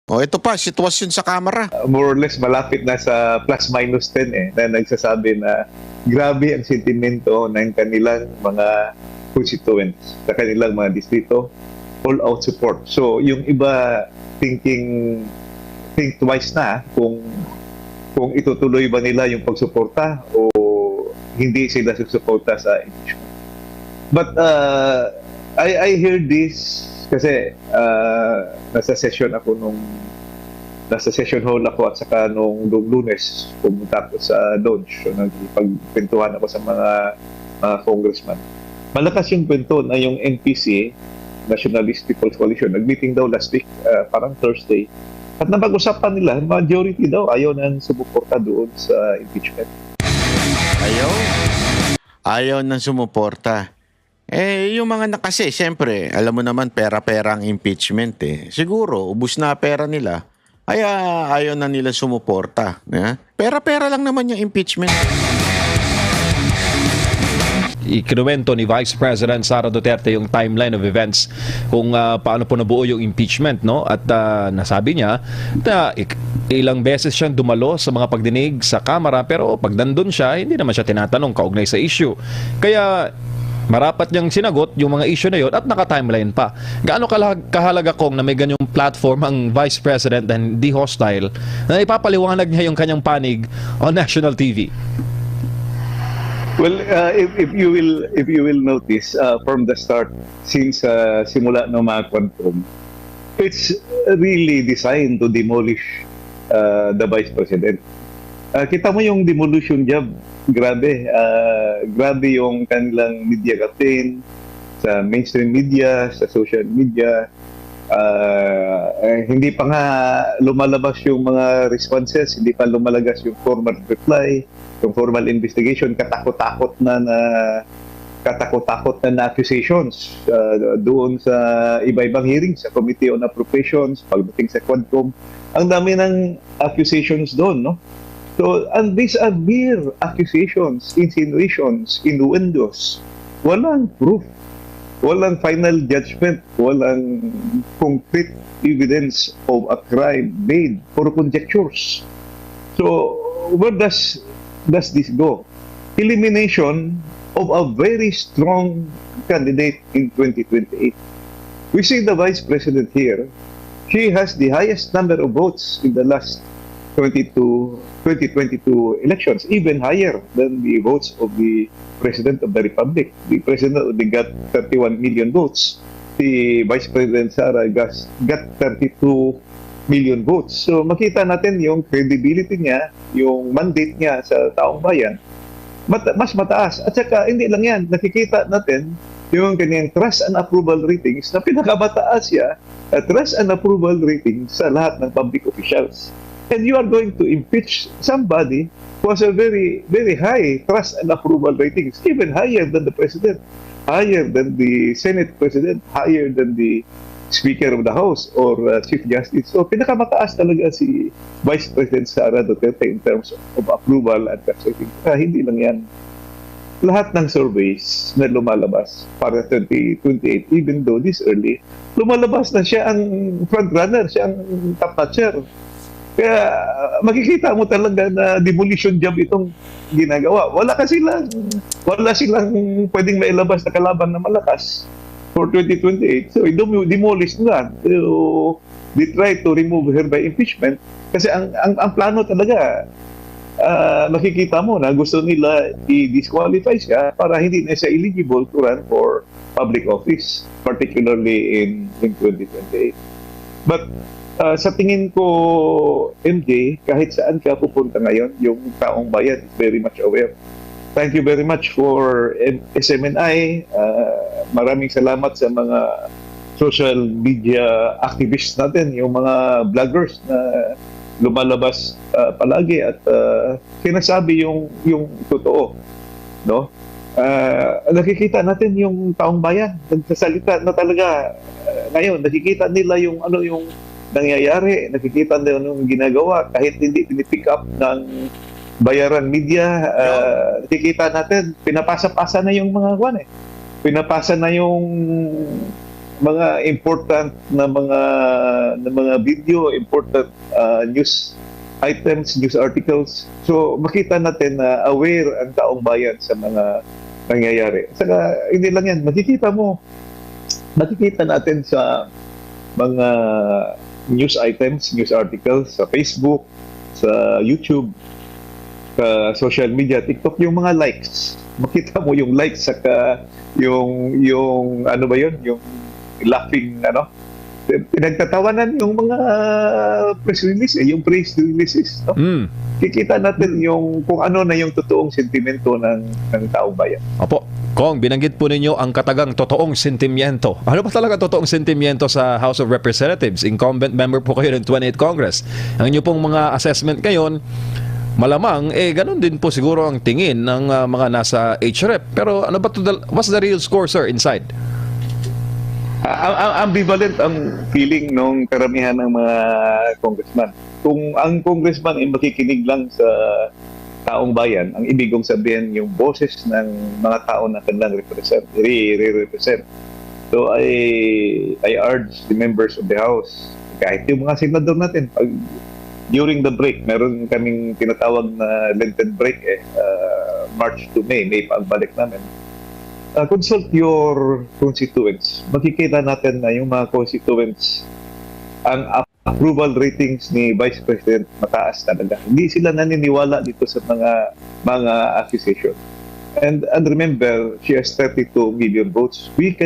O ito pa, sitwasyon sa Kamara. More or less malapit na sa plus-minus 10 na nagsasabi na grabe ang sentimento ng kanilang mga constituents sa kanilang mga distrito, all-out support. So yung iba think twice na kung itutuloy ba nila yung pagsuporta o hindi sila susuporta sa impeachment. But I heard this kasi nasa session hall ako at saka nung Lunes pumunta ako sa Dodge. So nagpagkwentuhan ako sa mga congressman. Malakas yung kwento na yung NPC, Nationalist People's Coalition, nag-meeting daw last week, parang Thursday. At napag-usapan nila, majority daw ayaw nang sumuporta doon sa impeachment. Ayaw nang sumuporta. Yung mga kasi, siyempre, alam mo naman, pera-pera ang impeachment Siguro, ubus na pera nila, ayaw na nila sumuporta. Pera-pera lang naman yung impeachment. Ikinuwento ni Vice President Sara Duterte yung timeline of events kung paano po nabuo yung impeachment, no? At nasabi niya na ilang beses siyang dumalo sa mga pagdinig sa Kamara, pero pag nandun siya, hindi naman siya tinatanong kaugnay sa issue. Kaya marapat niyang sinagot yung mga issue na yun at naka-timeline pa. Gaano kahalaga kong na may ganyong platform ang Vice President na hindi hostile na ipapaliwanag niya yung kanyang panig on national TV? Well, if you will notice from the start, since simula ng mga quantum, it's really designed to demolish the Vice President. Kita mo yung demolition job, grabe. Grabe yung kanilang media campaign sa mainstream media, sa social media. Hindi pa nga lumalabas yung mga responses, hindi pa lumalabas yung formal reply, yung formal investigation, katakot-takot na accusations doon sa iba-ibang hearings sa Committee on Appropriations, pagdating sa Quadcom. Ang dami ng accusations doon, no? So, and these are mere accusations, insinuations, innuendos. Walang proof. Walang final judgment, walang concrete evidence of a crime made, for conjectures. So, where does this go? Elimination of a very strong candidate in 2028. We see the Vice President here. She has the highest number of votes in the last 2022 elections, even higher than the votes of the President of the Republic. The President only got 31 million votes. The Vice President Sara got 32 million votes. So makita natin yung credibility niya, yung mandate niya sa taong bayan, mas mataas. At saka hindi lang yan, nakikita natin yung kanyang trust and approval ratings na pinakamataas siya, trust and approval ratings sa lahat ng public officials. And you are going to impeach somebody who has a very, very high trust and approval ratings, even higher than the President, higher than the Senate President, higher than the Speaker of the House or Chief Justice. So pinakamataas talaga si Vice President Sara Duterte in terms of approval at trust rating. Hindi lang yan. Lahat ng surveys na lumalabas para 2028, even though this early, lumalabas na siya ang frontrunner, siya ang top notcher. Kaya makikita mo talaga na demolition job itong ginagawa. Wala silang pwedeng mailabas na kalaban na malakas for 2028. So, demolish na. So, they try to remove her by impeachment. Kasi ang plano talaga, makikita mo na gusto nila i-disqualify siya para hindi na siya eligible to run for public office, particularly in 2028. But sa tingin ko, MJ, kahit saan ka pupunta ngayon, yung taong bayan is very much aware. Thank you very much for SMNI. Maraming salamat sa mga social media activists natin, yung mga vloggers na lumalabas palagi at sinasabi yung totoo, no? Nakikita natin yung taong bayan nagsasalita na talaga ngayon, nakikita nila yung nangyayari, nakikita nila yung ginagawa kahit hindi pinipick up ng bayaran media. Nakikita natin pinapasa-pasa na yung mga pinapasa na yung mga important na mga video, important news items, news articles. So makita natin na aware ang taong bayan sa mga nangyayari. Saka hindi lang yan, makikita natin sa mga news items, news articles sa Facebook, sa YouTube, sa social media, TikTok, yung mga likes. Makita mo yung likes saka yung ano ba yun, yung laughing pinagtatawanan yung mga press release, yung press releases. No? Kikita natin yung kung ano na yung totoong sentimento ng taong bayan. Opo. Kong, binanggit po ninyo ang katagang totoong sentimiento. Ano ba talaga totoong sentimiento sa House of Representatives? Incumbent member po kayo ng 28th Congress. Ang inyo pong mga assessment ngayon, malamang, ganun din po siguro ang tingin ng mga nasa HREP. Pero ano ba what's the real score, sir, inside? Ambivalent ang feeling ng karamihan ng mga congressman. Kung ang congressman ay makikinig lang sa taong bayan, ang ibig kong sabihin yung boses ng mga tao na kanilang re-represent. So I urge the members of the House, kahit yung mga senador natin, during the break, meron kaming tinatawag na Lenten break March to May pa ang balik namin. Consult your constituents. Makikita natin na yung mga constituents, ang approval ratings ni Vice President mataas talaga. Hindi sila naniniwala dito sa mga accusation. And remember, she has 32 million votes. We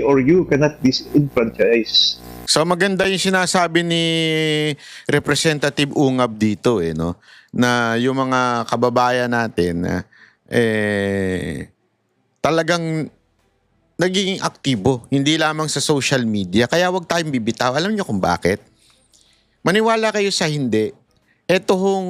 or you cannot disenfranchise. So maganda yung sinasabi ni Representative Ungab dito no, na yung mga kababayan natin talagang nagiging aktibo, hindi lamang sa social media. Kaya wag tayong bibitaw. Alam niyo kung bakit? Maniwala kayo sa hindi. Ito hong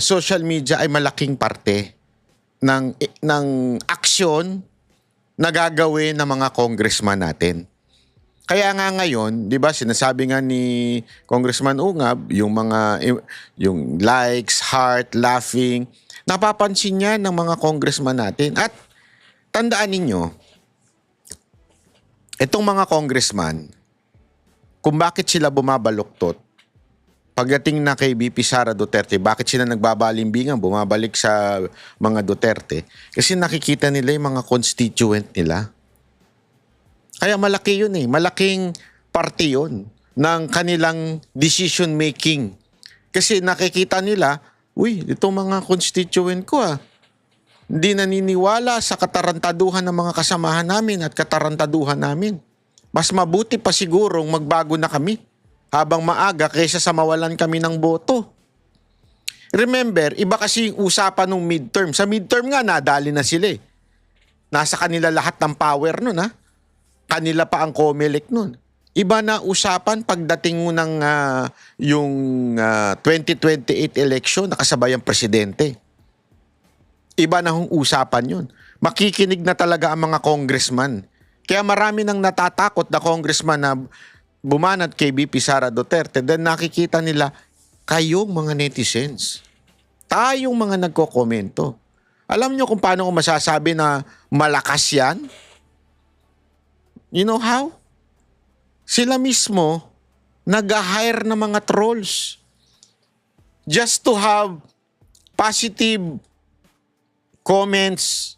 social media ay malaking parte ng aksyon na gagawin ng mga congressman natin. Kaya nga ngayon, 'di ba, sinasabi nga ni Congressman Ungab, yung likes, heart, laughing, napapansin niya ng mga congressman natin. At tandaan ninyo, itong mga congressman, kung bakit sila bumabaluktot, pagdating na kay VP Sara Duterte, bakit sila nagbabalimbingan, bumabalik sa mga Duterte? Kasi nakikita nila yung mga constituent nila. Kaya malaki yun malaking parte yun ng kanilang decision making. Kasi nakikita nila, itong mga constituent ko hindi naniniwala sa katarantaduhan ng mga kasamahan namin at katarantaduhan namin. Mas mabuti pa sigurong magbago na kami habang maaga kaysa sa mawalan kami ng boto. Remember, iba kasi yung usapan ng midterm. Sa midterm nga, nadali na sila Nasa kanila lahat ng power nun Kanila pa ang COMELEC nun. Iba na usapan pagdating mo ng yung 2028 election, nakasabay ang presidente. Iba na hong usapan yun. Makikinig na talaga ang mga congressman. Kaya marami nang natatakot na congressman na bumanat kay VP Sara Duterte. Then nakikita nila, kayong mga netizens, tayong mga nagkokomento. Alam nyo kung paano ko masasabi na malakas yan? You know how? Sila mismo nag-hire ng mga trolls just to have positive comments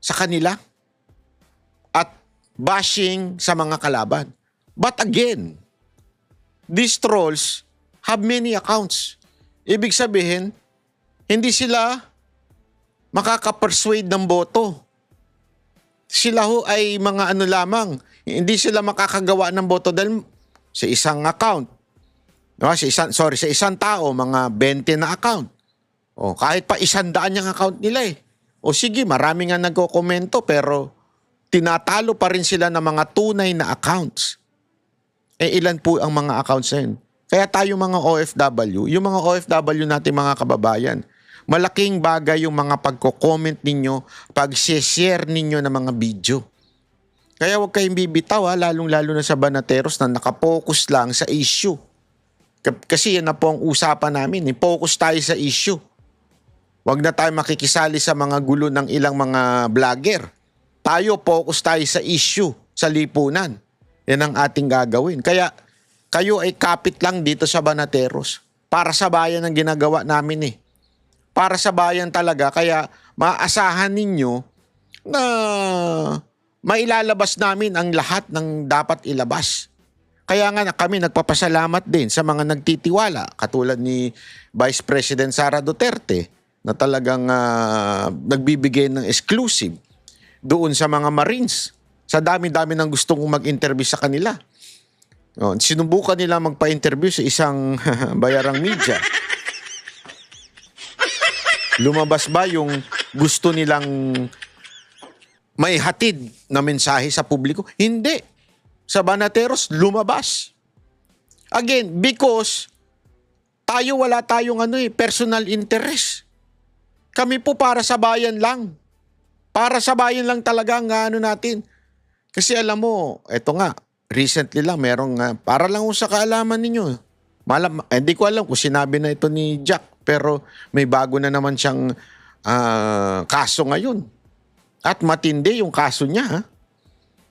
sa kanila at bashing sa mga kalaban. But again, these trolls have many accounts. Ibig sabihin, hindi sila makaka-persuade ng boto. Sila ay mga lamang. Hindi sila makakagawa ng boto dahil sa isang account. Sa isang tao, mga 20 na account. Kahit pa 100 yung account nila O sige, marami nga nagko-komento pero tinatalo pa rin sila ng mga tunay na accounts. Ilan po ang mga accounts na yun? Kaya tayo mga OFW, yung mga OFW natin mga kababayan, malaking bagay yung mga pagko-comment ninyo, pag-share ninyo ng mga video. Kaya huwag kayong bibitaw lalong-lalo na sa banateros na nakapokus lang sa issue. Kasi yan na po ang usapan namin. Focus tayo sa issue. Huwag na tayo makikisali sa mga gulo ng ilang mga vlogger. Tayo, focus tayo sa issue, sa lipunan. Yan ang ating gagawin. Kaya kayo ay kapit lang dito sa Banateros. Para sa bayan ang ginagawa namin eh. Para sa bayan talaga. Kaya maasahan ninyo na mailalabas namin ang lahat ng dapat ilabas. Kaya nga kami nagpapasalamat din sa mga nagtitiwala katulad ni Vice President Sara Duterte na talagang nagbibigay ng exclusive doon sa mga Marines. Sa dami-dami ng gustong mag-interview sa kanila. Sinubukan nila magpa-interview sa isang bayarang media. Lumabas ba yung gusto nilang may hatid na mensahe sa publiko? Hindi. Sa Banateros, lumabas. Again, because wala tayong personal interest. Kami po para sa bayan lang. Para sa bayan lang talaga ang natin. Kasi alam mo, eto nga, recently lang, merong, para lang sa kaalaman ninyo. Hindi ko alam kung sinabi na ito ni Jack, pero may bago na naman siyang kaso ngayon. At matindi yung kaso niya, ha?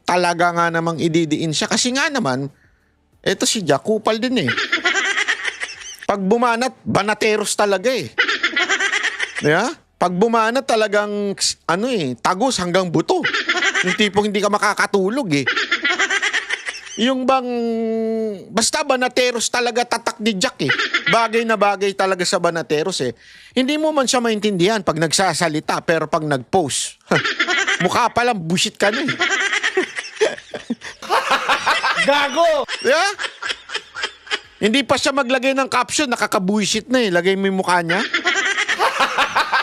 Talaga nga namang ididiin siya. Kasi nga naman, eto si Jack, kupal din eh. Pag bumanat, Banateros talaga eh. Yeah? Pag bumanat talagang, tagos hanggang buto. Yung tipong hindi ka makakatulog eh. Yung bang, basta Banateros talaga tatak ni Jack eh. Bagay na bagay talaga sa Banateros eh. Hindi mo man siya maintindihan pag nagsasalita, pero pag nag-post, mukha pa lang bullshit ka na eh. Gago! Yeah? Hindi pa siya maglagay ng caption, nakakabuisit na eh. Lagay mo yung mukha niya.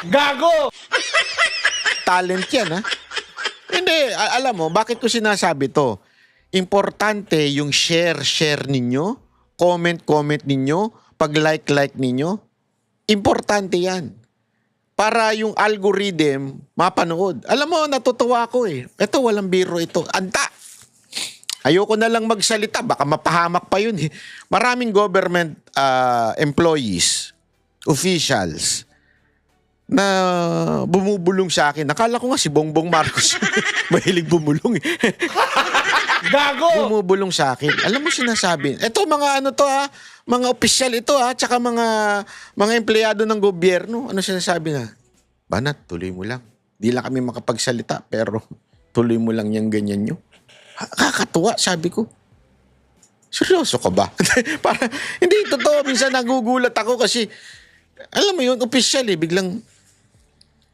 Gago! Talent yan, ha? Hindi, alam mo, bakit ko sinasabi to? Importante yung share ninyo, comment ninyo, pag-like ninyo. Importante yan. Para yung algorithm mapanood. Alam mo, natutuwa ako eh. Ito, walang biro ito. Anta! Ayoko na lang magsalita, baka mapahamak pa yun eh. Maraming government employees, officials, na bumubulong sa akin. Nakala ko nga si Bongbong Marcos. Mahilig bumulong eh. Gago! Bumubulong sa akin. Alam mo sinasabi. Ito mga mga opisyal ito tsaka mga empleyado ng gobyerno. Ano sinasabi na? Banat, tuloy mo lang. Di lang kami makapagsalita, pero tuloy mo lang yung ganyan nyo. Kakatuwa, sabi ko. Seryoso ka ba? Hindi, totoo. Minsan nagugulat ako kasi, alam mo yun, official eh. Biglang,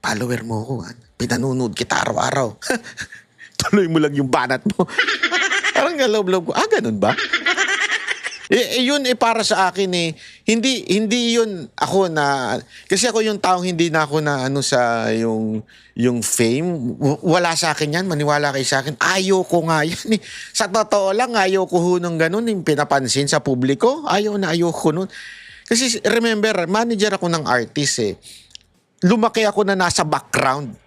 follower mo ako. Pinanonood kita araw-araw. Tuloy mo lang yung banat mo. Parang galoob-loob ko, ganun ba? Yun para sa akin eh. Hindi yun ako na, kasi ako yung taong hindi na ako na sa yung fame. Wala sa akin yan, maniwala kayo sa akin. Ayoko nga yan eh. Sa totoo lang, ayoko ho nung ganun, yung pinapansin sa publiko. Ayoko nun. Kasi remember, manager ako ng artist eh. Lumaki ako na nasa background.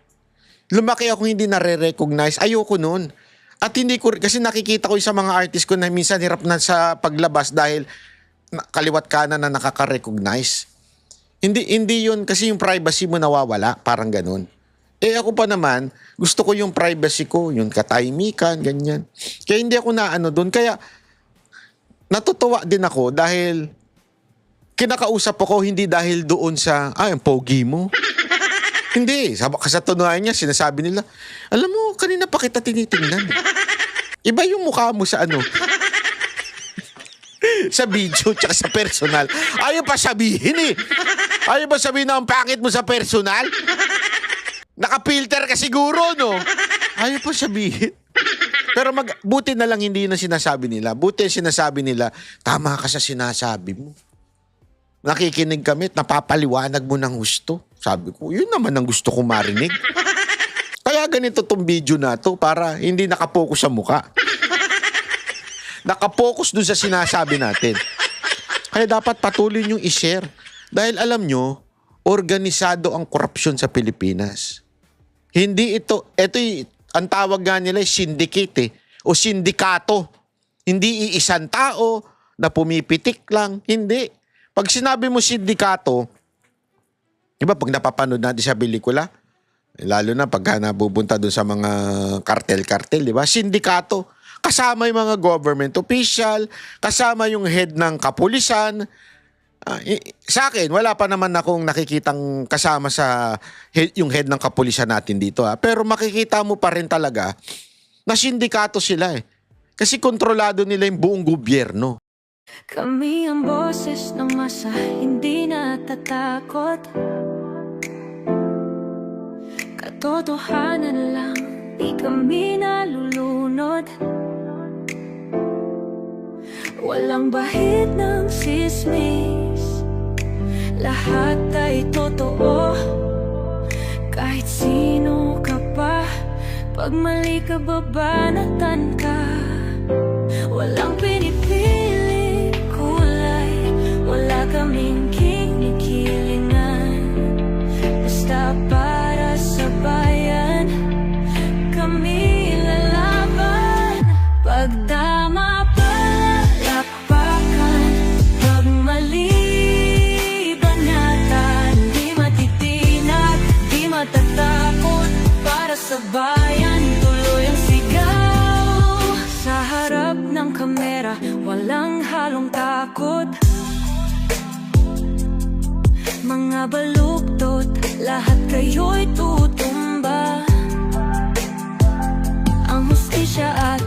Lumaki ako hindi nare-recognize. Ayoko nun. At hindi ko, kasi nakikita ko sa mga artist ko na minsan hirap na sa paglabas dahil kaliwat kanan na nakaka-recognize. Hindi yun, kasi yung privacy mo nawawala, parang ganun. Ako pa naman, gusto ko yung privacy ko, yung katahimikan, ganyan. Kaya hindi ako doon. Kaya natutuwa din ako dahil kinakausap ako hindi dahil doon sa, ang pogi mo. Hindi. Sa katunayan niya, sinasabi nila, alam mo, kanina pa kita tinitingnan. Iba yung mukha mo sa sa video tsaka sa personal. Ayaw pa sabihin eh. Ayaw pa sabihin na ang pangit mo sa personal? Nakapilter ka siguro, no? Ayaw pa sabihin. Pero buti na lang hindi yun ang sinasabi nila. Buti ang sinasabi nila, tama ka sa sinasabi mo. Nakikinig kami at napapaliwanag mo ng gusto. Sabi ko, yun naman ang gusto kong marinig. Kaya ganito tong video na to para hindi nakapokus sa muka. Nakapokus dun sa sinasabi natin. Kaya dapat patuloy nyo i-share. Dahil alam nyo, organisado ang korupsyon sa Pilipinas. Hindi ito ang tawag nga nila ay syndicate o sindikato. Hindi iisang tao na pumipitik lang. Hindi. Pag sinabi mo sindikato, diba pag napapanood natin sa pelikula, Lalo na pagka napupunta dun sa mga kartel-kartel, di ba? Sindikato. Kasama yung mga government official, kasama yung head ng kapulisan. Sa akin, wala pa naman akong nakikitang kasama sa yung head ng kapulisan natin dito. Pero makikita mo pa rin talaga na sindikato sila eh. Kasi kontrolado nila yung buong gobyerno. Kami ang boses ng masa, hindi natatakot. Katotohanan lang, di kami nalulunod. Walang bahid ng sismis, lahat ay totoo. Kahit sino ka pa, pag mali ka babanatan ka. Walang pinipili kulay, wala kaming kinikilingan. Basta para sa bayan, kami lalaban. Pagdama palakpakan, pag mali banatan. Di matitinag, di matatakot, para sa bayan tuloy ang sigaw. Sa harap ng kamera, walang halong takot. Mga baluktot, lahat kayo'y tutumba. Ang hustisya at